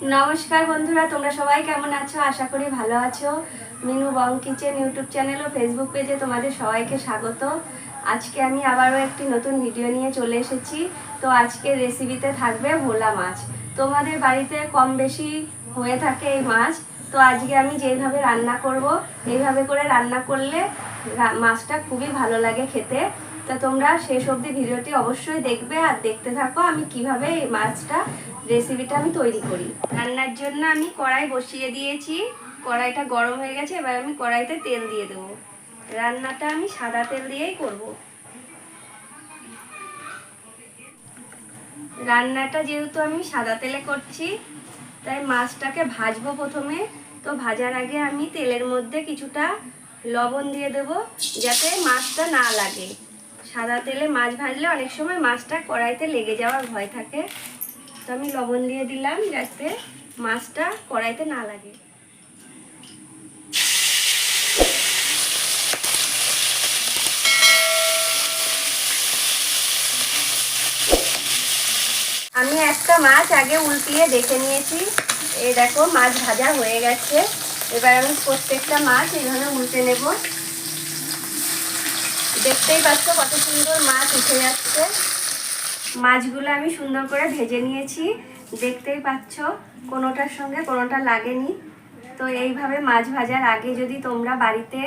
নমস্কার বন্ধুরা, তোমরা সবাই কেমন আছো? আশা করি ভালো আছো। মিনু বং কিচেন ইউটিউব চ্যানেল ও ফেসবুক পেজে তোমাদের সবাইকে স্বাগত। আজকে আমি আবারও একটি নতুন ভিডিও নিয়ে চলে এসেছি। তো আজকের রেসিপিতে থাকবে ভোলা মাছ। তোমাদের বাড়িতে কম বেশি হয়ে থাকে এই মাছ। তো আজকে আমি যেইভাবে রান্না করব, এইভাবে করে রান্না করলে মাছটা খুবই ভালো লাগে খেতে। তা তোমরা শেষ অবধি ভিডিওটি অবশ্যই দেখবে আর দেখতে থাকো আমি কিভাবে এই মাছটা রেসিপিটা আমি তৈরি করি। রান্নার জন্য আমি কড়াই বসিয়ে দিয়েছি, কড়াইটা গরম হয়ে গেছে। এবার আমি কড়াইতে তেল দিয়ে দেবো। রান্নাটা আমি সাদা তেল দিয়েই করব। রান্নাটা যেহেতু আমি সাদা তেলে করছি, তাই মাছটাকে ভাজবো প্রথমে। তো ভাজার আগে আমি তেলের মধ্যে কিছুটা লবণ দিয়ে দেবো, যাতে মাছটা না লাগে। সাদা তেলে মাছ ভাজলে অনেক সময় মাছটা কড়াইতে লেগে যাওয়ার ভয় থাকে। তো আমি লবণ দিয়ে দিলাম যাতে মাছটা কড়াইতে না লাগে। আমি একটা মাছ আগে উল্টিয়ে দেখে নিয়েছি। এই দেখো মাছ ভাজা হয়ে গেছে। এবার আমি প্রত্যেকটা মাছ এইভাবে উল্টে নেব। দেখতেই পাচ্ছ কত সুন্দর মাছ উঠে যাচ্ছে। মাছগুলো আমি সুন্দর করে ভেজে নিয়েছি, দেখতেই পাচ্ছ কোনোটার সঙ্গে কোনোটা লাগেনি। তো এইভাবে মাছ ভাজার আগে যদি তোমরা বাড়িতে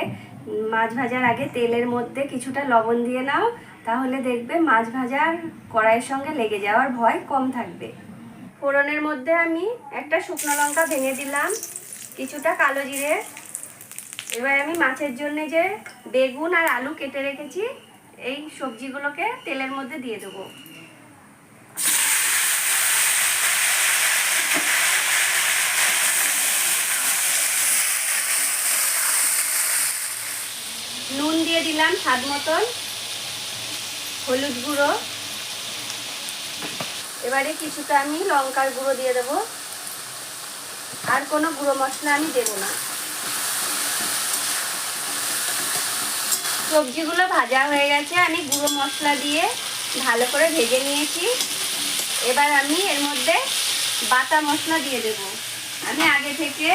মাছ ভাজার আগে তেলের মধ্যে কিছুটা লবণ দিয়ে নাও, তাহলে দেখবে মাছ ভাজার কড়াইয়ের সঙ্গে লেগে যাওয়ার ভয় কম থাকবে। ফোড়নের মধ্যে আমি একটা শুকনো লঙ্কা ভেঙে দিলাম, কিছুটা কালো জিরে। এবার আমি মাছের জন্য যে বেগুন আর আলু কেটে রেখেছি, এই সবজিগুলোকে তেলের মধ্যে দিয়ে দেবো। নুন দিয়ে দিলাম স্বাদ মতন, হলুদ গুঁড়ো। এবারে কিছুটা আমি লঙ্কার গুঁড়ো দিয়ে দেবো। আর কোনো গুঁড়ো মশলা আমি দেবো না। সবজিগুলো ভাজা হয়ে গেছে, আমি গুঁড়ো মশলা দিয়ে ভালো করে ভেজে নিয়েছি। এবার আমি এর মধ্যে বাটা মশলা দিয়ে দেব। আমি আগে থেকে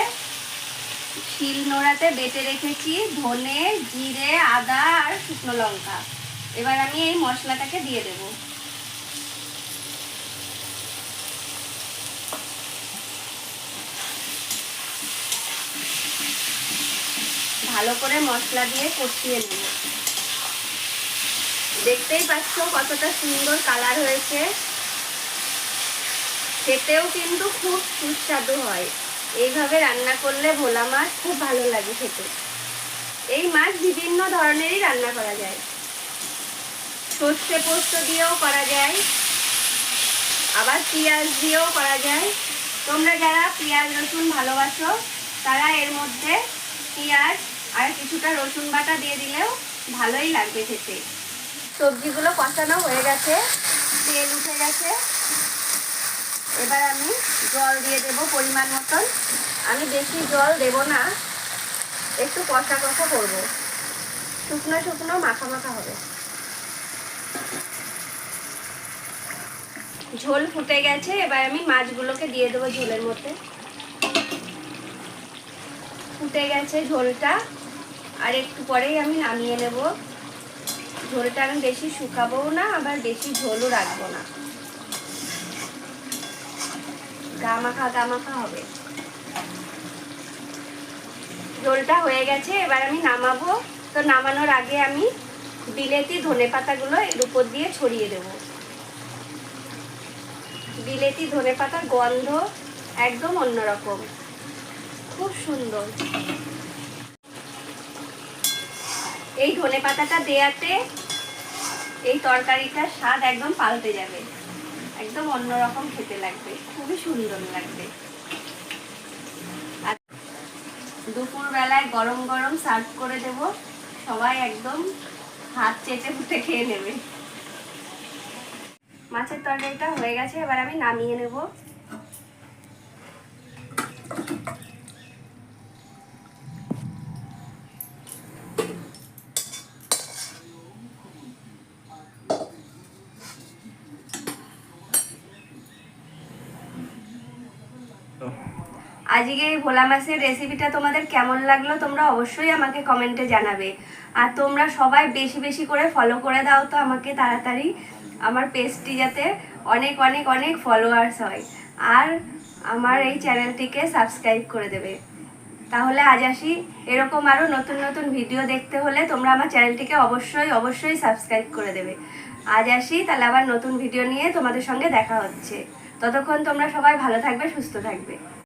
শিল নোড়াতে বেটে রেখেছি ধনে, জিরে, আদা আর শুকনো লঙ্কা। এবার আমি এই মশলাটাকে দিয়ে দেব। ভালো করে মশলা দিয়ে কষিয়ে নেব। দেখতেই পাচ্ছ কতটা সুন্দর কালার হয়েছে। খেতেও কিন্তু খুব সুস্বাদু হয়। এইভাবে রান্না করলে ভোলা মাছ খুব ভালো লাগে খেতে। এই মাছ বিভিন্ন ধরনেরই রান্না করা যায়। সর্ষে পোস্ত দিয়েও করা যায়, আবার পেঁয়াজ দিয়েও করা যায়। তোমরা যারা পেঁয়াজ রসুন ভালোবাসো, তারা এর মধ্যে পেঁয়াজ আর কিছুটা রসুন বাটা দিয়ে দিলেও ভালোই লাগবে খেতে। সবজিগুলো কষানো হয়ে গেছে, তেল উঠে গেছে। এবার আমি জল দিয়ে দেব পরিমাণ মতন। আমি বেশি জল দেব না, একটু কষা কষা করবো, শুকনো শুকনো মাখা মাখা হবে। ঝোল ফুটে গেছে, এবার আমি মাছগুলোকে দিয়ে দেবো ঝোলের মধ্যে। ফুটে গেছে ঝোলটা, আর একটু পরেই আমি নামিয়ে নেব। ঝোলটা আমি বেশি শুকাবো না, আবার বেশি ঝোলও রাখবো না, গামাখা গামাখা হবে। ঝোলটা হয়ে গেছে, এবার আমি নামাবো। তো নামানোর আগে আমি বিলেতি ধনেপাতাগুলো এর উপর দিয়ে ছড়িয়ে দেব। বিলেতি ধনেপাতার গন্ধ একদম অন্যরকম, খুব সুন্দর। এই ধনেপাতাটা দেয়াতে এই তরকারিটার স্বাদ একদম পাল্টে যাবে, একদম অন্যরকম খেতে লাগবে, খুবই সুন্দর লাগবে। আর দুপুর বেলায় গরম গরম সার্ভ করে দেব, সবাই একদম হাত চেটে ফুটে খেয়ে নেবে। মাছের তরকারিটা হয়ে গেছে, এবার আমি নামিয়ে নেব। আজকে এই ভোলা মাছের রেসিপিটা তোমাদের কেমন লাগলো তোমরা অবশ্যই আমাকে কমেন্টে জানাবে। আর তোমরা সবাই বেশি বেশি করে ফলো করে দাও তো আমাকে তাড়াতাড়ি, আমার পেজটি যাতে অনেক অনেক অনেক ফলোয়ার্স হয়। আর আমার এই চ্যানেলটিকে সাবস্ক্রাইব করে দেবে। তাহলে আজ আসি, এরকম আরও নতুন নতুন ভিডিও দেখতে হলে তোমরা আমার চ্যানেলটিকে অবশ্যই অবশ্যই সাবস্ক্রাইব করে দেবে। আজ আসি, তাহলে আবার নতুন ভিডিও নিয়ে তোমাদের সঙ্গে দেখা হচ্ছে। ততক্ষণ তোমরা সবাই ভালো থাকবে, সুস্থ থাকবে।